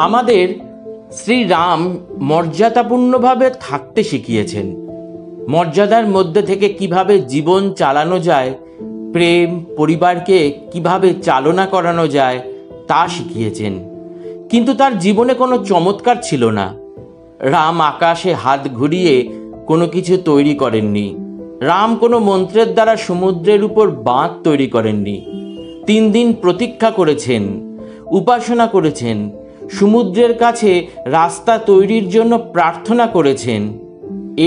আমাদের শ্রীরাম মর্যাদাপূর্ণভাবে থাকতে শিখিয়েছেন। মর্যাদার মধ্যে থেকে কিভাবে জীবন চালানো যায়, প্রেম পরিবারকে কিভাবে চালনা করানো যায় তা শিখিয়েছেন। কিন্তু তার জীবনে কোনো চমৎকার ছিল না। রাম আকাশে হাত ঘুরিয়ে কোনো কিছু তৈরি করেননি। রাম কোনো মন্ত্রের দ্বারা সমুদ্রের উপর বাঁধ তৈরি করেননি। 3 দিন প্রতীক্ষা করেছেন, উপাসনা করেছেন, সমুদ্রের কাছে রাস্তা তৈরির জন্য প্রার্থনা করেছেন।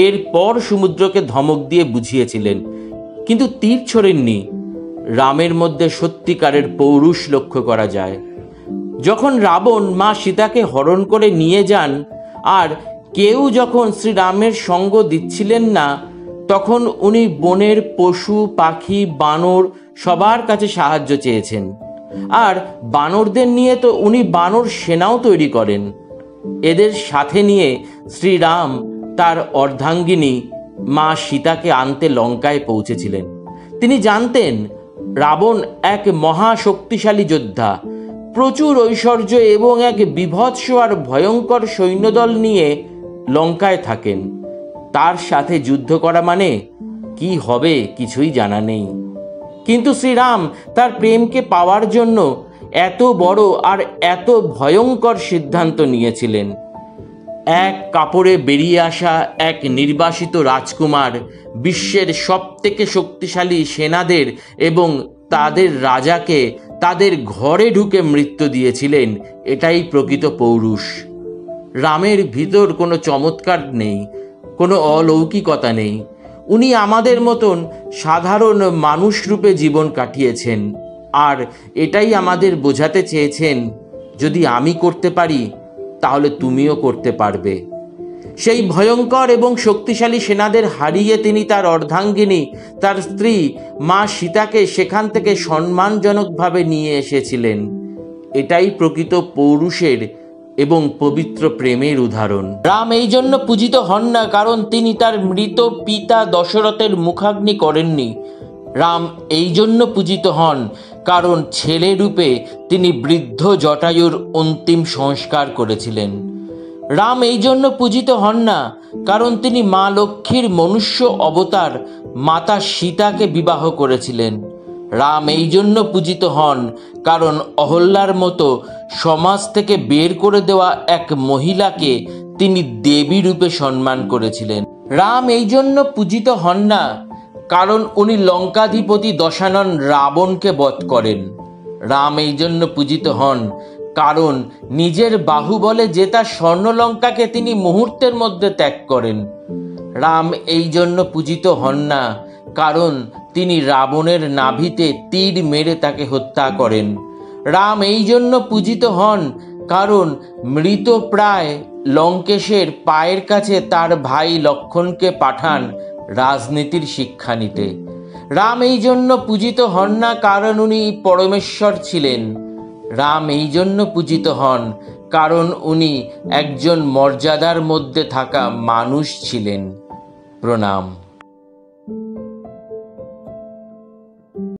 এরপর সমুদ্রকে ধমক দিয়ে বুঝিয়েছিলেন, কিন্তু তীর ছোড়েননি। রামের মধ্যে সত্যিকারের পৌরুষ লক্ষ্য করা যায়। যখন রাবণ মা সীতাকে হরণ করে নিয়ে যান আর কেউ যখন শ্রীরামের সঙ্গ দিচ্ছিলেন না, তখন উনি বনের পশু পাখি বানর সবার কাছে সাহায্য চেয়েছেন। আর বানরদের নিয়ে তো উনি বানর সেনাও তৈরি করেন। এদের সাথে নিয়ে শ্রীরাম তার অর্ধাঙ্গিনী মা সীতাকে আনতে লঙ্কায় পৌঁছেছিলেন। তিনি জানতেন রাবণ এক মহাশক্তিশালী যোদ্ধা, প্রচুর ঐশ্বর্য এবং এক বিভৎস আর ভয়ঙ্কর সৈন্যদল নিয়ে লঙ্কায় থাকেন। তার সাথে যুদ্ধ করা মানে কি হবে কিছুই জানা নেই। কিন্তু শ্রীরাম তার প্রেমকে পাওয়ার জন্য এত বড় আর এত ভয়ঙ্কর সিদ্ধান্ত নিয়েছিলেন। এক কাপড়ে বেরিয়ে আসা এক নির্বাসিত রাজকুমার বিশ্বের সবথেকে শক্তিশালী সেনাদের এবং তাদের রাজাকে তাদের ঘরে ঢুকে মৃত্যু দিয়েছিলেন। এটাই প্রকৃত পৌরুষ। রামের ভিতর কোনো চমৎকার নেই, কোনো অলৌকিকতা নেই। উনি আমাদের মতন সাধারণ মানুষ রূপে জীবন কাটিয়েছেন। আর এটাই আমাদের বোঝাতে চেয়েছেন, যদি আমি করতে পারি তাহলে তুমিও করতে পারবে। সেই ভয়ঙ্কর এবং শক্তিশালী সেনাদের হারিয়ে তিনি তার অর্ধাঙ্গিনী, তার স্ত্রী মা সীতাকে সেখান থেকে সম্মানজনকভাবে নিয়ে এসেছিলেন। এটাই প্রকৃত পৌরুষের এবং পবিত্র প্রেমের উদাহরণ। রাম এই জন্য পূজিত হন না কারণ তিনি তার মৃত পিতা দশরথের মুখাগ্নি করেননি। রাম এই জন্য পূজিত হন কারণ ছেলে রূপে তিনি বৃদ্ধ জটায়ুর অন্তিম সংস্কার করেছিলেন। রাম এই জন্য পূজিত হন না কারণ তিনি মা লক্ষ্মীর মনুষ্য অবতার মাতা সীতাকে বিবাহ করেছিলেন। রাম এই জন্য পূজিত হন কারণ অহল্যার মতো সমাজ থেকে বের করে দেওয়া এক মহিলাকে তিনি দেবী রূপে সম্মান করেছিলেন। রাম এই জন্য পূজিত হন না কারণ উনি লঙ্কাধিপতি দশানন রাবণকে বধ করেন। রাম এই জন্য পূজিত হন কারণ নিজের বাহুবলে জেতা স্বর্ণলঙ্কাকে তিনি মুহূর্তের মধ্যে ত্যাগ করেন। রাম এই জন্য পূজিত হন না কারণ তিনি রাবণের নাভিতে তীর মেরে তাকে হত্যা করেন। রাম এই জন্য পূজিত হন কারণ মৃতপ্রায় লঙ্কেশের পায়ের কাছে তার ভাই লক্ষ্মণকে পাঠান রাজনীতির শিক্ষা নিতে। রাম এই জন্য পূজিত হন না কারণ উনি পরমেশ্বর ছিলেন। রাম এই জন্য পূজিত হন কারণ উনি একজন মর্যাদার মধ্যে থাকা মানুষ ছিলেন। প্রণাম।